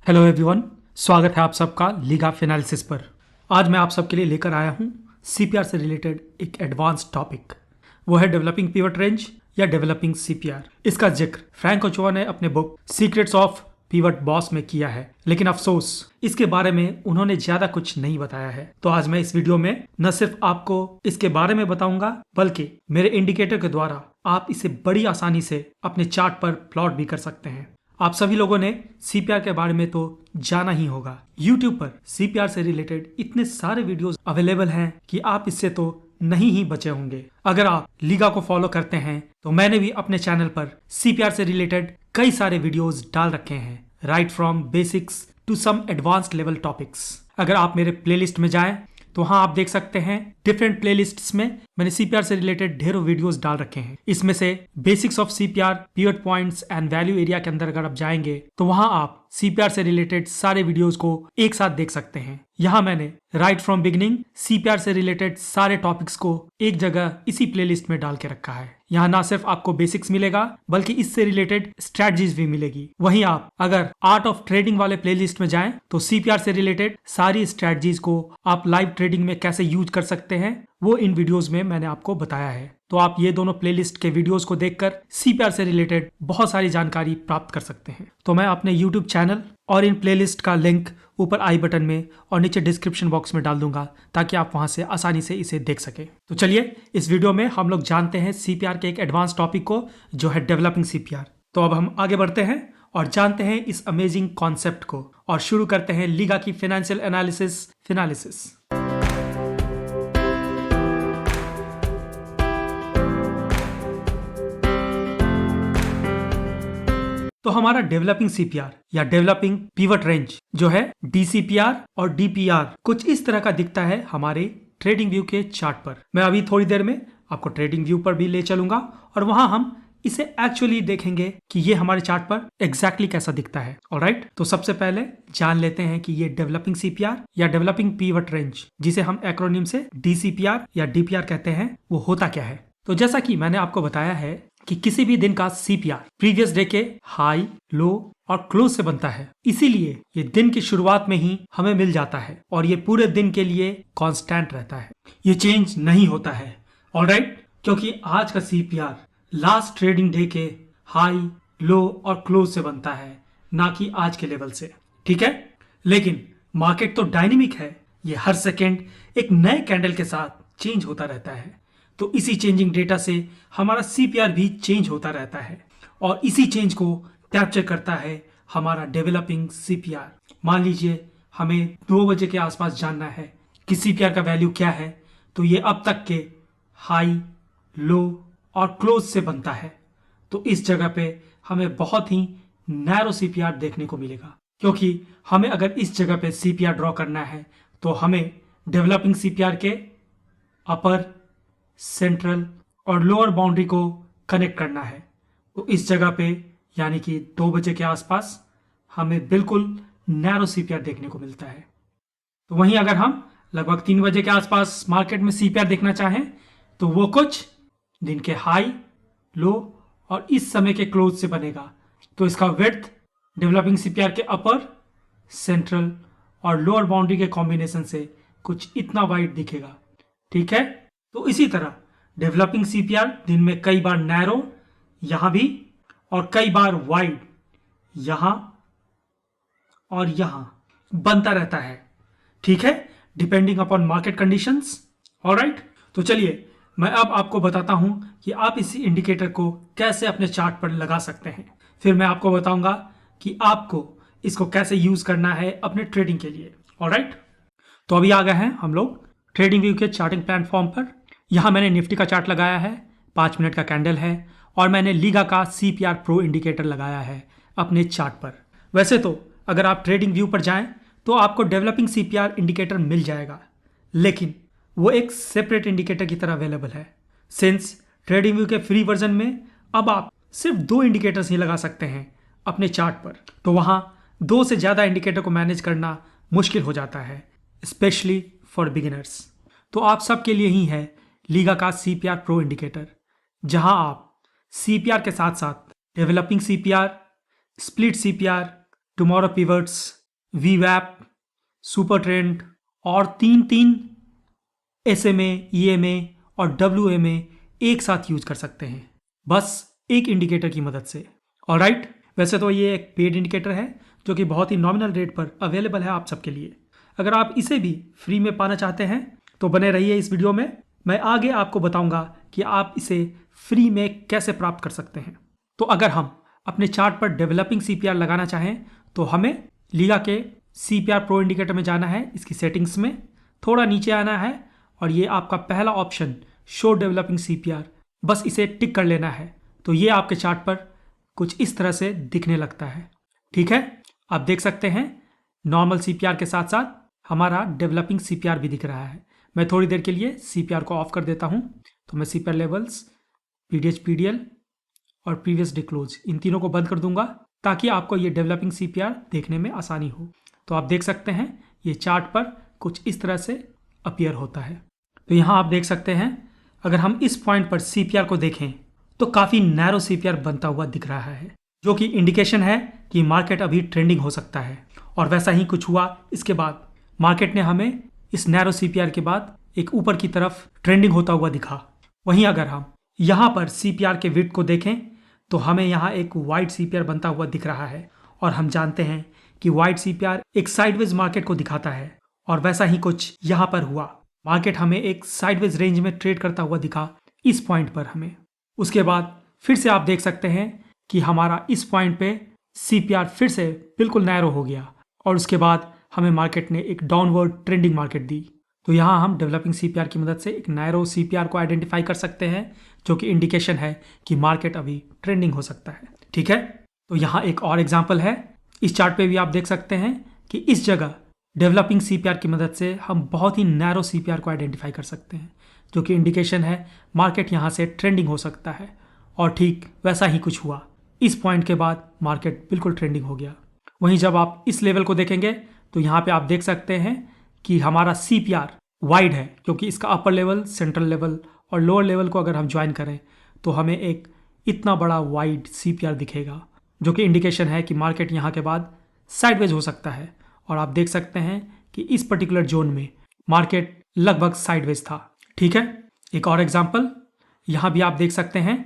Hello everyone, स्वागत है आप सबका लीगा एनालिसिस पर। आज मैं आप सबके लिए लेकर आया हूं सीपीआर से रिलेटेड एक एडवांस टॉपिक। वो है डेवलपिंग पिवट रेंज या डेवलपिंग सीपीआर। इसका जिक्र फ्रैंक ओचोआ ने अपने book secrets of pivot boss में किया है, लेकिन अफसोस इसके बारे में उन्होंने ज्यादा कुछ नहीं बताया है। तो आज मैं इस वीडियो में न सिर्फ आपको इसके बारे में बताऊंगा, बल्कि मेरे इंडिकेटर के द्वारा आप इसे बड़ी आसानी से अपने चार्ट पर प्लॉट भी कर सकते हैं। आप सभी लोगों ने सीपीआर के बारे में तो जाना ही होगा। YouTube पर सीपीआर से रिलेटेड इतने सारे वीडियोस अवेलेबल हैं कि आप इससे तो नहीं ही बचे होंगे। अगर आप लीगा को फॉलो करते हैं तो मैंने भी अपने चैनल पर सीपीआर से रिलेटेड कई सारे वीडियोस डाल रखे हैं, right from basics to some advanced level topics. अगर आप मेरे प्लेलिस्ट में जाएं तो वहां आप देख सकते हैं डिफरेंट प्लेलिस्ट्स में मैंने सीपीआर से रिलेटेड ढेरों वीडियोस डाल रखे हैं। इसमें से basics of CPR, pivot points and value area के अंदर अगर आप जाएंगे तो वहां आप सीपीआर से रिलेटेड सारे वीडियोस को एक साथ देख सकते हैं। यहाँ मैंने राइट फ्रॉम बिगिनिंग सीपीआर से रिलेटेड सारे टॉपिक्स को एक जगह इसी प्लेलिस्ट में डाल के रखा है। यहाँ ना सिर्फ आपको बेसिक्स मिलेगा बल्कि इससे रिलेटेड स्ट्रेटजीज भी मिलेगी। वहीं आप अगर आर्ट ऑफ ट्रेडिंग वाले प्लेलिस्ट में जाएं तो सीपीआर से रिलेटेड सारी स्ट्रेटजीज को आप लाइव ट्रेडिंग में कैसे यूज कर सकते हैं वो इन वीडियोस में मैंने आपको बताया है। तो आप ये दोनों प्लेलिस्ट के वीडियोस को देखकर सीपीआर से रिलेटेड बहुत सारी जानकारी प्राप्त कर सकते हैं। तो मैं अपने यूट्यूब चैनल और इन प्लेलिस्ट का लिंक ऊपर आई बटन में और नीचे डिस्क्रिप्शन बॉक्स में डाल दूंगा ताकि आप वहां से आसानी से इसे देख सके। तो चलिए इस वीडियो में हम लोग जानते हैं सीपीआर के एक एडवांस टॉपिक को, जो है डेवलपिंग सीपीआर। तो अब हम आगे बढ़ते हैं और जानते हैं इस अमेजिंग कॉन्सेप्ट को और शुरू करते हैं लीगा की फाइनेंशियल एनालिसिस। तो हमारा डेवलपिंग सीपीआर या डेवलपिंग पिवट रेंज जो है डीसीपीआर और डीपीआर कुछ इस तरह का दिखता है हमारे ट्रेडिंग व्यू के चार्ट पर। मैं अभी थोड़ी देर में आपको ट्रेडिंग व्यू पर भी ले चलूंगा और वहां हम इसे एक्चुअली देखेंगे कि ये हमारे चार्ट पर एग्जैक्टली कैसा दिखता है। ऑलराइट, तो सबसे पहले जान लेते हैं कि ये डेवलपिंग सीपीआर या डेवलपिंग पिवट रेंज, जिसे हम एक्रोनिम से डीसीपीआर या डीपीआर कहते हैं, वो होता क्या है। तो जैसा कि मैंने आपको बताया है कि किसी भी दिन का सीपीआर प्रीवियस डे के हाई, लो और क्लोज से बनता है, इसीलिए ये दिन की शुरुआत में ही हमें मिल जाता है और ये पूरे दिन के लिए कांस्टेंट रहता है, ये चेंज नहीं होता है। ऑलराइट, क्योंकि आज का सीपीआर लास्ट ट्रेडिंग डे के हाई, लो और क्लोज से बनता है, ना कि आज के लेवल से। ठीक है, लेकिन मार्केट तो डायनेमिक है, ये हर सेकेंड एक नए कैंडल के साथ चेंज होता रहता है। तो इसी चेंजिंग डेटा से हमारा सीपीआर भी चेंज होता रहता है और इसी चेंज को कैप्चर करता है हमारा डेवलपिंग सीपीआर। मान लीजिए हमें 2 बजे के आसपास जानना है कि सीपीआर का वैल्यू क्या है, तो ये अब तक के हाई, लो और क्लोज से बनता है। तो इस जगह पे हमें बहुत ही नैरो सीपीआर देखने को मिलेगा, क्योंकि हमें अगर इस जगह पे सीपीआर ड्रॉ करना है तो हमें डेवलपिंग सीपीआर के अपर, सेंट्रल और लोअर बाउंड्री को कनेक्ट करना है। तो इस जगह पे यानी कि 2 बजे के आसपास हमें बिल्कुल नैरो सीपीआर देखने को मिलता है। तो वहीं अगर हम लगभग 3 बजे के आसपास मार्केट में सीपीआर देखना चाहें तो वो कुछ दिन के हाई, लो और इस समय के क्लोज से बनेगा। तो इसका विड्थ डेवलपिंग सीपीआर के अपर, सेंट्रल और लोअर बाउंड्री के कॉम्बिनेशन से कुछ इतना वाइड दिखेगा। ठीक है, तो इसी तरह डेवलपिंग सीपीआर दिन में कई बार नैरो यहां भी और कई बार वाइड यहां और यहां बनता रहता है। ठीक है, depending upon market conditions. Alright, तो चलिए मैं अब आपको बताता हूं कि आप इसी इंडिकेटर को कैसे अपने चार्ट पर लगा सकते हैं। फिर मैं आपको बताऊंगा कि आपको इसको कैसे यूज करना है अपने ट्रेडिंग के लिए। ऑलराइट, तो अभी आ गए हैं हम लोग ट्रेडिंग व्यू के चार्टिंग प्लेटफॉर्म पर। यहाँ मैंने निफ्टी का चार्ट लगाया है, 5 मिनट का कैंडल है और मैंने लीगा का सीपीआर प्रो इंडिकेटर लगाया है अपने चार्ट पर। वैसे तो अगर आप ट्रेडिंग व्यू पर जाएं तो आपको डेवलपिंग सीपीआर इंडिकेटर मिल जाएगा, लेकिन वो एक सेपरेट इंडिकेटर की तरह अवेलेबल है। सिंस ट्रेडिंग व्यू के फ्री वर्जन में अब आप सिर्फ 2 इंडिकेटर्स ही लगा सकते हैं अपने चार्ट पर, तो वहाँ 2 से ज़्यादा इंडिकेटर को मैनेज करना मुश्किल हो जाता है, स्पेशली फॉर बिगिनर्स। तो आप सबके लिए ही है लीगा का सीपीआर प्रो इंडिकेटर, जहां आप सीपीआर के साथ साथ developing CPR, split CPR, tomorrow pivots वीवैप, सुपर ट्रेंड और तीन तीन SMA, EMA और WMA एक साथ यूज कर सकते हैं, बस एक इंडिकेटर की मदद से। ऑलराइट, वैसे तो ये एक पेड इंडिकेटर है जो कि बहुत ही नॉमिनल रेट पर अवेलेबल है आप सबके लिए। अगर आप इसे भी फ्री में पाना चाहते हैं तो बने रहिए इस वीडियो में। मैं आगे आपको बताऊंगा कि आप इसे फ्री में कैसे प्राप्त कर सकते हैं। तो अगर हम अपने चार्ट पर डेवलपिंग CPR लगाना चाहें तो हमें लीगा के CPR प्रो इंडिकेटर में जाना है, इसकी सेटिंग्स में थोड़ा नीचे आना है और ये आपका पहला ऑप्शन शो डेवलपिंग CPR, बस इसे टिक कर लेना है तो ये आपके चार्ट पर कुछ इस तरह से दिखने लगता है। ठीक है, आप देख सकते हैं नॉर्मल CPR के साथ साथ हमारा डेवलपिंग CPR भी दिख रहा है। मैं थोड़ी देर के लिए CPR को ऑफ कर देता हूं, तो मैं CPR लेवल्स, PDH, PDL और प्रीवियस डे क्लोज इन तीनों को बंद कर दूंगा ताकि आपको ये डेवलपिंग CPR देखने में आसानी हो। तो आप देख सकते हैं ये चार्ट पर कुछ इस तरह से अपीयर होता है। तो यहाँ आप देख सकते हैं अगर हम इस पॉइंट पर CPR को देखें तो काफ़ी नैरो CPR बनता हुआ दिख रहा है, जो कि इंडिकेशन है कि मार्केट अभी ट्रेंडिंग हो सकता है। और वैसा ही कुछ हुआ। इसके बाद मार्केट ने हमें इस नैरो CPR के बाद एक ऊपर की तरफ ट्रेंडिंग होता हुआ दिखा। वहीं अगर हम यहाँ पर CPR के विड्थ को देखें तो हमें यहाँ एक वाइड CPR बनता हुआ दिख रहा है और हम जानते हैं कि वाइड CPR एक साइडवेज मार्केट को दिखाता है और वैसा ही कुछ यहाँ पर हुआ। मार्केट हमें एक साइडवेज रेंज में ट्रेड करता हुआ दिखा इस पॉइंट पर हमें। उसके बाद फिर से आप देख सकते हैं कि हमारा इस पॉइंट पे CPR फिर से बिल्कुल नैरो हो गया और उसके बाद हमें मार्केट ने एक डाउनवर्ड ट्रेंडिंग मार्केट दी। तो यहाँ हम डेवलपिंग CPR की मदद से एक नैरो CPR को आइडेंटिफाई कर सकते हैं, जो कि इंडिकेशन है कि मार्केट अभी ट्रेंडिंग हो सकता है। ठीक है, तो यहाँ एक और एग्जांपल है। इस चार्ट पे भी आप देख सकते हैं कि इस जगह डेवलपिंग CPR की मदद से हम बहुत ही नैरो CPR को आइडेंटिफाई कर सकते हैं, जो कि इंडिकेशन है मार्केट यहाँ से ट्रेंडिंग हो सकता है। और ठीक वैसा ही कुछ हुआ। इस पॉइंट के बाद मार्केट बिल्कुल ट्रेंडिंग हो गया। वहीं जब आप इस लेवल को देखेंगे तो यहाँ पे आप देख सकते हैं कि हमारा CPR वाइड है, क्योंकि इसका अपर लेवल, सेंट्रल लेवल और लोअर लेवल को अगर हम ज्वाइन करें तो हमें एक इतना बड़ा वाइड CPR दिखेगा, जो कि इंडिकेशन है कि मार्केट यहाँ के बाद साइडवेज हो सकता है। और आप देख सकते हैं कि इस पर्टिकुलर जोन में मार्केट लगभग साइडवेज था। ठीक है, एक और एग्जांपल यहाँ भी आप देख सकते हैं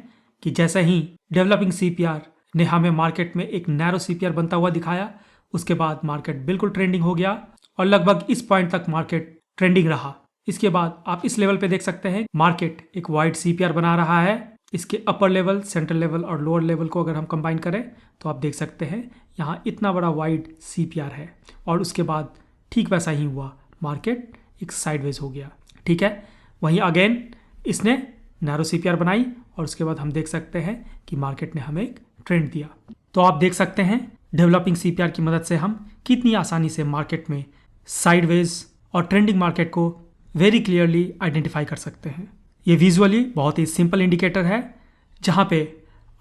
कि जैसे ही डेवलपिंग CPR ने हमें मार्केट में एक नैरो CPR बनता हुआ दिखाया, उसके बाद मार्केट बिल्कुल ट्रेंडिंग हो गया और लगभग इस पॉइंट तक मार्केट ट्रेंडिंग रहा। इसके बाद आप इस लेवल पे देख सकते हैं मार्केट एक वाइड CPR बना रहा है। इसके अपर लेवल, सेंट्रल लेवल और लोअर लेवल को अगर हम कंबाइन करें तो आप देख सकते हैं यहाँ इतना बड़ा वाइड CPR है और उसके बाद ठीक वैसा ही हुआ, मार्केट एक साइडवेज हो गया। ठीक है, वहीं अगेन इसने नैरो CPR बनाई और उसके बाद हम देख सकते हैं कि मार्केट ने हमें एक ट्रेंड दिया। तो आप देख सकते हैं डेवलपिंग CPR की मदद से हम कितनी आसानी से मार्केट में साइडवेज और ट्रेंडिंग मार्केट को वेरी क्लियरली आइडेंटिफाई कर सकते हैं। ये विजुअली बहुत ही सिंपल इंडिकेटर है, जहाँ पे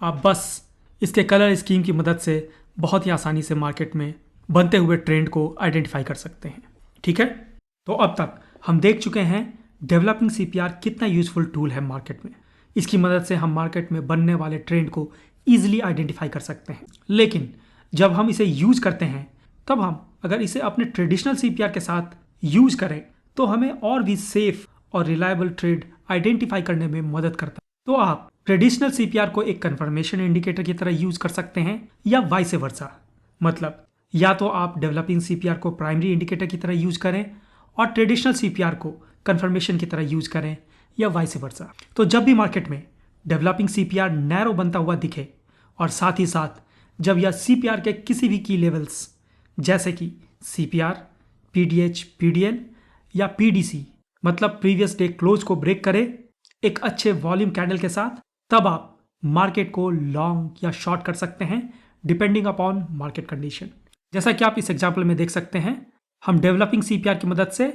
आप बस इसके कलर स्कीम की मदद से बहुत ही आसानी से मार्केट में बनते हुए ट्रेंड को आइडेंटिफाई कर सकते हैं। ठीक है, तो अब तक हम देख चुके हैं डेवलपिंग CPR कितना यूजफुल टूल है मार्केट में। इसकी मदद से हम मार्केट में बनने वाले ट्रेंड को ईजिली आइडेंटिफाई कर सकते हैं। लेकिन जब हम इसे यूज करते हैं तब हम अगर इसे अपने ट्रेडिशनल CPR के साथ यूज करें तो हमें और भी सेफ और रिलायबल ट्रेड आइडेंटिफाई करने में मदद करता है। तो आप ट्रेडिशनल CPR को एक कंफर्मेशन इंडिकेटर की तरह यूज कर सकते हैं या वाइस वर्सा। मतलब या तो आप डेवलपिंग CPR को प्राइमरी इंडिकेटर की तरह यूज करें और ट्रेडिशनल CPR को कंफर्मेशन की तरह यूज करें, या वाइस वर्सा। तो जब भी मार्केट में डेवलपिंग CPR नैरो बनता हुआ दिखे और साथ ही साथ जब यह CPR के किसी भी की लेवल्स जैसे कि CPR, PDH, PDL या PDC मतलब प्रीवियस डे क्लोज को ब्रेक करे एक अच्छे वॉल्यूम कैंडल के साथ, तब आप मार्केट को लॉन्ग या शॉर्ट कर सकते हैं डिपेंडिंग अपॉन मार्केट कंडीशन। जैसा कि आप इस एग्जाम्पल में देख सकते हैं, हम डेवलपिंग CPR की मदद से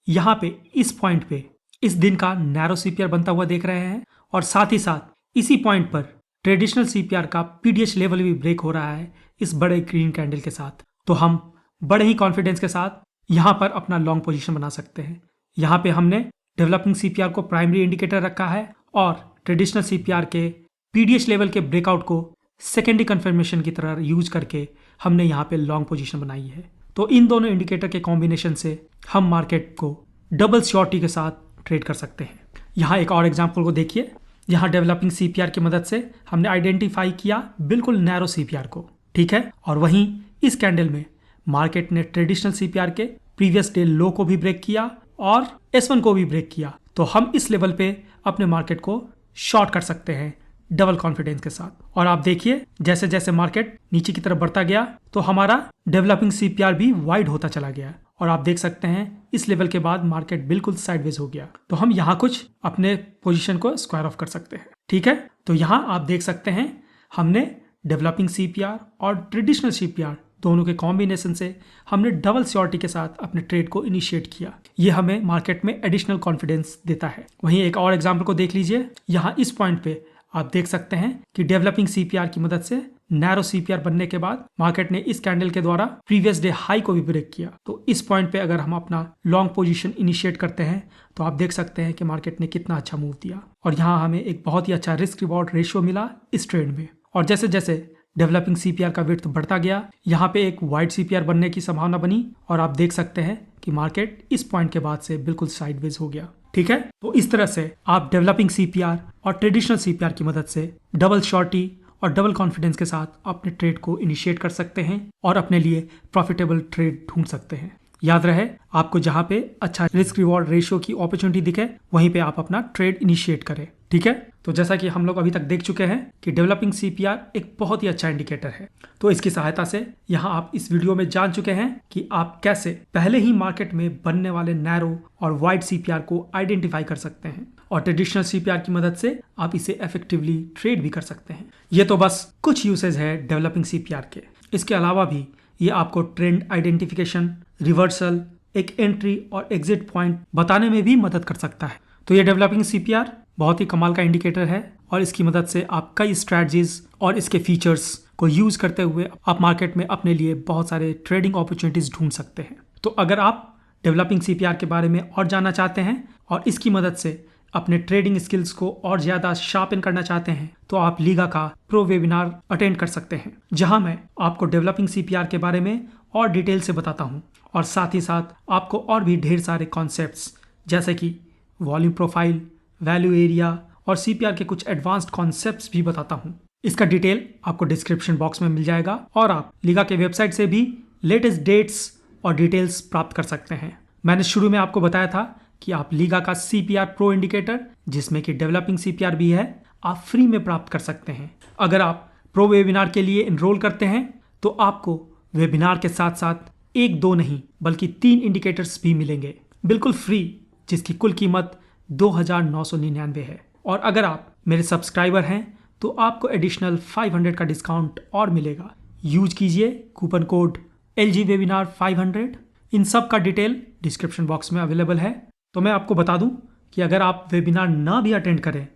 यहाँ पे इस पॉइंट पे इस दिन का नैरो CPR बनता हुआ देख रहे हैं और साथ ही साथ इसी पॉइंट पर ट्रेडिशनल CPR का PDH लेवल भी ब्रेक हो रहा है इस बड़े ग्रीन कैंडल के साथ। तो हम बड़े ही कॉन्फिडेंस के साथ यहाँ पर अपना लॉन्ग पोजीशन बना सकते हैं। यहाँ पे हमने डेवलपिंग CPR को प्राइमरी इंडिकेटर रखा है और ट्रेडिशनल CPR के PDH लेवल के ब्रेकआउट को सेकेंडरी कंफर्मेशन की तरह यूज करके हमने यहाँ पे लॉन्ग पोजीशन बनाई है। तो इन दोनों इंडिकेटर के कॉम्बिनेशन से हम मार्केट को डबल श्योरिटी के साथ ट्रेड कर सकते हैं। यहाँ एक और एग्जाम्पल को देखिए। यहाँ डेवलपिंग सीपीआर की मदद से हमने आइडेंटिफाई किया बिल्कुल नैरो सीपीआर को, ठीक है। और वहीं इस कैंडल में मार्केट ने ट्रेडिशनल सीपीआर के प्रीवियस डे लो को भी ब्रेक किया और S1 को भी ब्रेक किया। तो हम इस लेवल पे अपने मार्केट को शॉर्ट कर सकते हैं डबल कॉन्फिडेंस के साथ। और आप देखिए जैसे जैसे मार्केट नीचे की तरफ बढ़ता गया तो हमारा डेवलपिंग सीपीआर भी वाइड होता चला गया और आप देख सकते हैं इस लेवल के बाद मार्केट बिल्कुल साइडवेज हो गया। तो हम यहाँ कुछ अपने पोजीशन को स्क्वायर ऑफ कर सकते हैं, ठीक है। तो यहाँ आप देख सकते हैं हमने डेवलपिंग सीपीआर और ट्रेडिशनल सीपीआर दोनों के कॉम्बिनेशन से हमने डबल श्योरिटी के साथ अपने ट्रेड को इनिशिएट किया। ये हमें मार्केट में एडिशनल कॉन्फिडेंस देता है। वहीं एक और एग्जाम्पल को देख लीजिए। यहाँ इस पॉइंट पे आप देख सकते हैं कि डेवलपिंग सीपीआर की मदद से नैरो सीपीआर बनने के बाद मार्केट ने इस कैंडल के द्वारा प्रीवियस डे हाई को भी ब्रेक किया। तो इस पॉइंट पे अगर हम अपना लॉन्ग पोजीशन इनिशिएट करते हैं तो आप देख सकते हैं कि मार्केट ने कितना अच्छा मूव दिया और यहाँ हमें एक बहुत ही अच्छा रिस्क रिवॉर्ड रेशियो मिला इस ट्रेड में। और जैसे जैसे डेवलपिंग सीपीआर का विड्थ बढ़ता गया, यहाँ पे एक वाइड सीपीआर बनने की संभावना बनी और आप देख सकते हैं कि मार्केट इस पॉइंट के बाद से बिल्कुल साइडवेज हो गया, ठीक है। तो इस तरह से आप डेवलपिंग सीपीआर और ट्रेडिशनल सीपीआर की मदद से डबल शॉर्टी और डबल कॉन्फिडेंस के साथ अपने ट्रेड को इनिशिएट कर सकते हैं और अपने लिए प्रॉफिटेबल ट्रेड ढूंढ सकते हैं। याद रहे, आपको जहां पे अच्छा रिस्क रिवॉर्ड रेशियो की अपॉर्चुनिटी दिखे वहीं पे आप अपना ट्रेड इनिशिएट करें, ठीक है। तो जैसा कि हम लोग अभी तक देख चुके हैं कि डेवलपिंग सीपीआर एक बहुत ही अच्छा इंडिकेटर है। तो इसकी सहायता से यहाँ आप इस वीडियो में जान चुके हैं कि आप कैसे पहले ही मार्केट में बनने वाले नैरो और वाइड सीपीआर को आइडेंटिफाई कर सकते हैं और ट्रेडिशनल सीपीआर की मदद से आप इसे इफेक्टिवली ट्रेड भी कर सकते हैं। ये तो बस कुछ यूसेज है डेवलपिंग सीपीआर के। इसके अलावा भी ये आपको ट्रेंड आइडेंटिफिकेशन, रिवर्सल, एक एंट्री और एग्जिट पॉइंट बताने में भी मदद कर सकता है। तो ये डेवलपिंग सीपीआर बहुत ही कमाल का इंडिकेटर है और इसकी मदद से आप कई स्ट्रैटेजीज और इसके फीचर्स को यूज करते हुए आप मार्केट में अपने लिए बहुत सारे ट्रेडिंग अपॉर्चुनिटीज ढूंढ सकते हैं। तो अगर आप डेवलपिंग सीपीआर के बारे में और जानना चाहते हैं और इसकी मदद से अपने ट्रेडिंग स्किल्स को और ज्यादा शार्पन करना चाहते हैं तो आप लीगा का प्रो वेबिनार अटेंड कर सकते हैं, जहां मैं आपको डेवलपिंग सीपीआर के बारे में और डिटेल से बताता हूं और साथ ही साथ आपको और भी ढेर सारे कॉन्सेप्ट्स जैसे कि वॉल्यूम प्रोफाइल, वैल्यू एरिया और सीपीआर के कुछ एडवांस्ड कॉन्सेप्ट्स भी बताता हूं। इसका डिटेल आपको डिस्क्रिप्शन बॉक्स में मिल जाएगा और आप लीगा के वेबसाइट से भी लेटेस्ट डेट्स और डिटेल्स प्राप्त कर सकते हैं। मैंने शुरू में आपको बताया था कि आप लीगा का सीपीआर प्रो इंडिकेटर, जिसमें कि डेवलपिंग सीपीआर भी है, आप फ्री में प्राप्त कर सकते हैं। अगर आप प्रो वेबिनार के लिए एनरोल करते हैं तो आपको वेबिनार के साथ साथ 1-2 नहीं बल्कि 3 इंडिकेटर्स भी मिलेंगे बिल्कुल फ्री, जिसकी कुल कीमत 2,999 है। और अगर आप मेरे सब्सक्राइबर हैं तो आपको एडिशनल 500 का डिस्काउंट और मिलेगा। यूज कीजिए कूपन कोड LG Webinar 500। इन सब का डिटेल डिस्क्रिप्शन बॉक्स में अवेलेबल है। तो मैं आपको बता दूं कि अगर आप वेबिनार ना भी अटेंड करें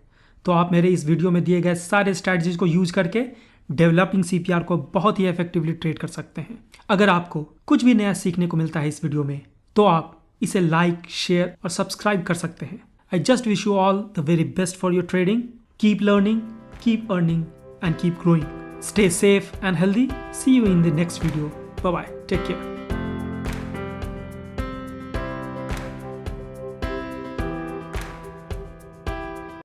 तो आप मेरे इस वीडियो में दिए गए सारे स्ट्रैटेजीज को यूज करके डेवलपिंग सीपीआर को बहुत ही इफेक्टिवली ट्रेड कर सकते हैं। अगर आपको कुछ भी नया सीखने को मिलता है इस वीडियो में तो आप इसे लाइक, शेयर और सब्सक्राइब कर सकते हैं। I just wish you all the very best for your trading. Keep learning, keep earning and keep growing. Stay safe and healthy. See you in the next video. Bye bye. Take care.